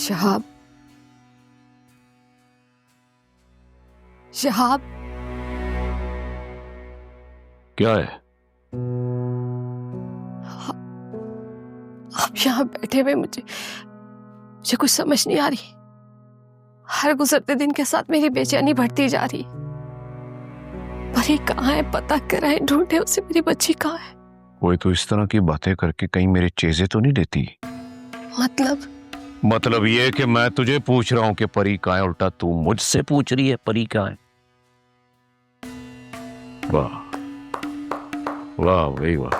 शहाब, शहाब, क्या है? आप यहाँ बैठे हुए मुझे कुछ समझ नहीं आ रही। हर गुजरते दिन के साथ मेरी बेचैनी बढ़ती जा रही। परी कहाँ है? पता कराएं, ढूंढे उसे। मेरी बच्ची कहाँ है? वो तो इस तरह की बातें करके कहीं मेरे चेज़े तो नहीं देती? मतलब ये कि मैं तुझे पूछ रहा हूं कि परी कहाँ है, उल्टा तू मुझसे पूछ रही है परी कहाँ है। वाह वाह वही वाह,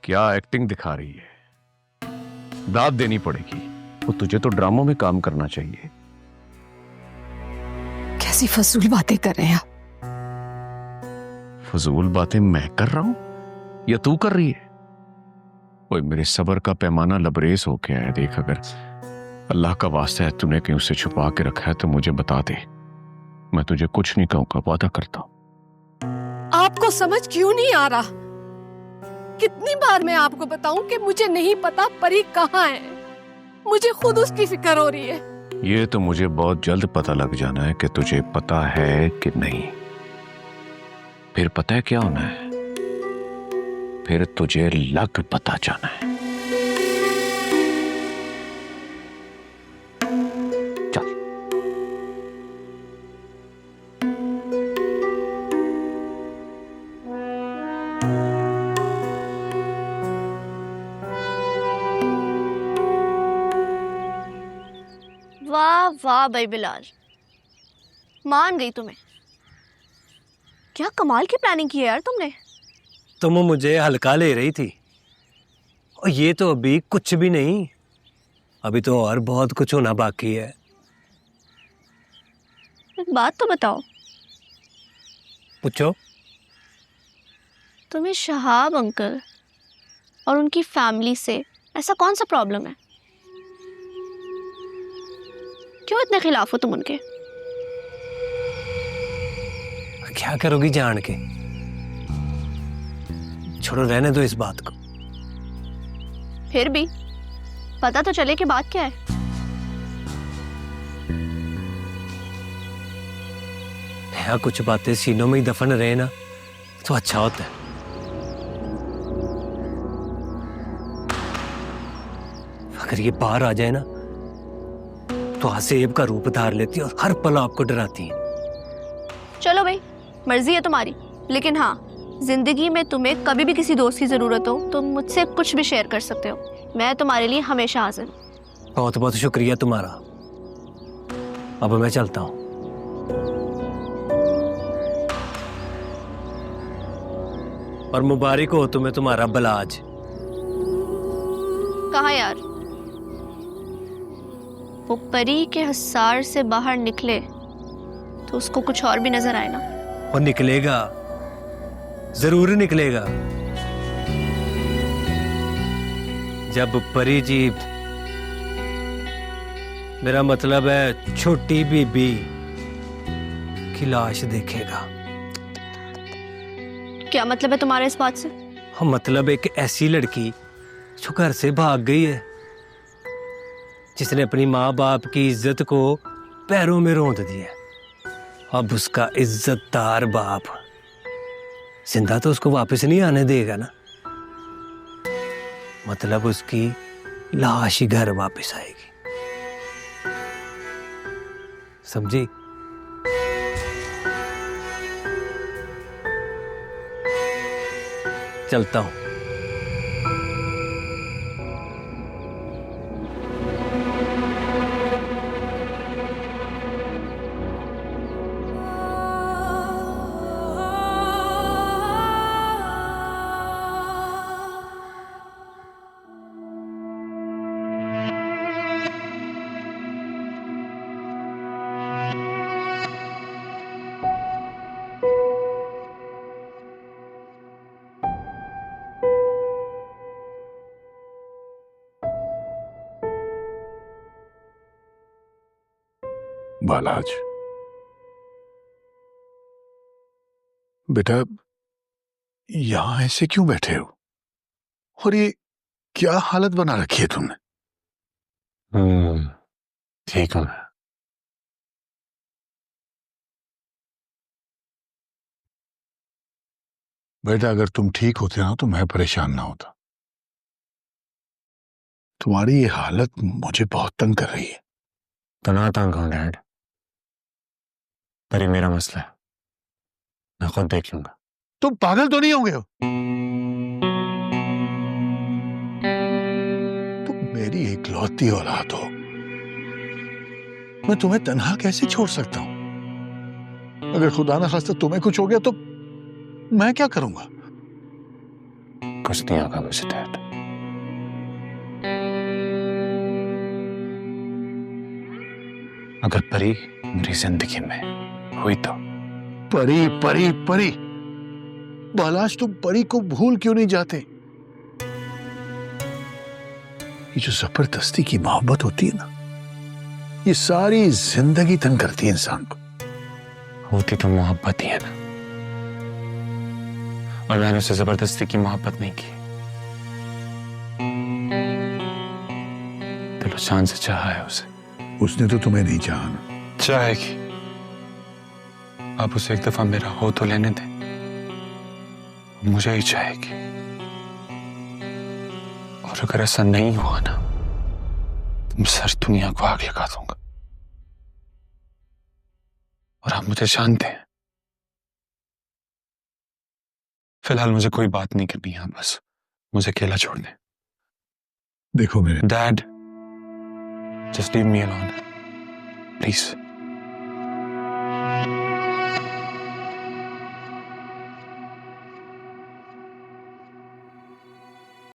क्या एक्टिंग दिखा रही है। दाद देनी पड़ेगी। वो तुझे तो ड्रामों में काम करना चाहिए। कैसी फजूल बातें कर रहे हैं आप? फजूल बातें मैं कर रहा हूं या तू कर रही है? ओए मेरे सब्र का पैमाना लबरेज हो गया है। देख, अगर अल्लाह का वास्ता है तूने कहीं उसे छुपा के रखा है तो मुझे बता दे। मैं तुझे कुछ नहीं कहूंगा, वादा करता हूं। आपको समझ क्यों नहीं आ रहा? कितनी बार मैं आपको बताऊं कि मुझे नहीं पता परी कहाँ है। मुझे खुद उसकी फिक्र हो रही है। ये तो मुझे बहुत जल्द पता लग जाना है कि तुझे पता है कि नहीं। फिर पता है क्या होना है? फिर तुझे लग पता जाना है। चल। वाह वाह भाई बिलाल, मान गई तुम्हें। क्या कमाल की प्लानिंग की है यार तुमने। तुम मुझे हल्का ले रही थी और ये तो अभी कुछ भी नहीं। अभी तो और बहुत कुछ होना बाकी है। एक बात तो बताओ, पूछो। तुम्हें शहाब अंकल और उनकी फैमिली से ऐसा कौन सा प्रॉब्लम है? क्यों इतने खिलाफ हो तुम उनके? क्या करोगी जान के? छोड़ो, रहने दो इस बात को। फिर भी पता तो चले कि बात क्या है। यहाँ कुछ बातें सीनों में ही दफन रहे ना तो अच्छा होता है। अगर ये बाहर आ जाए ना तो हसेब का रूप धार लेती है और हर पल आपको डराती है। चलो भाई, मर्जी है तुम्हारी, लेकिन हाँ, जिंदगी में तुम्हें कभी भी किसी दोस्त की जरूरत हो तो मुझसे कुछ भी शेयर कर सकते हो। मैं तुम्हारे लिए हमेशा हाजिर हूं। बहुत बहुत शुक्रिया तुम्हारा। अब मैं चलता हूं। और मुबारक हो तुम्हें तुम्हारा बलाज। कहाँ यार? वो परी के हसार से बाहर निकले तो उसको कुछ और भी नजर आए ना। और निकलेगा, जरूर निकलेगा। जब परी जी, मेरा मतलब है छोटी बीबी की लाश देखेगा। क्या मतलब है तुम्हारा इस बात से? हाँ, मतलब एक ऐसी लड़की जो घर से भाग गई है, जिसने अपनी माँ बाप की इज्जत को पैरों में रौंद दिया। अब उसका इज्जतदार बाप जिंदा तो उसको वापस नहीं आने देगा ना। मतलब उसकी लाश ही घर वापस आएगी। समझी? चलता हूं। बालाज बेटा, यहां ऐसे क्यों बैठे हो? और ये क्या हालत बना रखी है तुमने? ठीक हूं मैं। बेटा अगर तुम ठीक होते ना तो मैं परेशान ना होता। तुम्हारी ये हालत मुझे बहुत तंग कर रही है। तो ना तंग हूं डैड, पर ये मेरा मसला है, मैं खुद देख लूंगा। तुम पागल तो नहीं होंगे हो? तुम मेरी इकलौती औलाद हो, मैं तुम्हें तन्हा कैसे छोड़ सकता हूं? अगर खुदा ना खास्ता तुम्हें कुछ हो गया तो मैं क्या करूंगा? कुछ नहीं होगा मुझे डैड। अगर परी मेरी जिंदगी में हुई तो। परी परी परी, बालाश तुम परी को भूल क्यों नहीं जाते? ये जो जबरदस्ती की मोहब्बत होती है ना, ये सारी जिंदगी तंग करती है इंसान को। होती तो मोहब्बत ही है ना, और मैंने उसे जबरदस्ती की मोहब्बत नहीं की, दिलो जान से चाहा है उसे। उसने तो तुम्हें नहीं चाहा ना। चाहेगी, आप उसे एक दफा मेरा हो तो लेने दें, मुझे ही चाहेगी। और अगर ऐसा नहीं हुआ ना तो मैं सारी दुनिया को आग लगा दूंगा। और आप मुझे जानते हैं, फिलहाल मुझे कोई बात नहीं करनी है, बस मुझे अकेला छोड़ दें। देखो मेरे dad, just leave me alone please.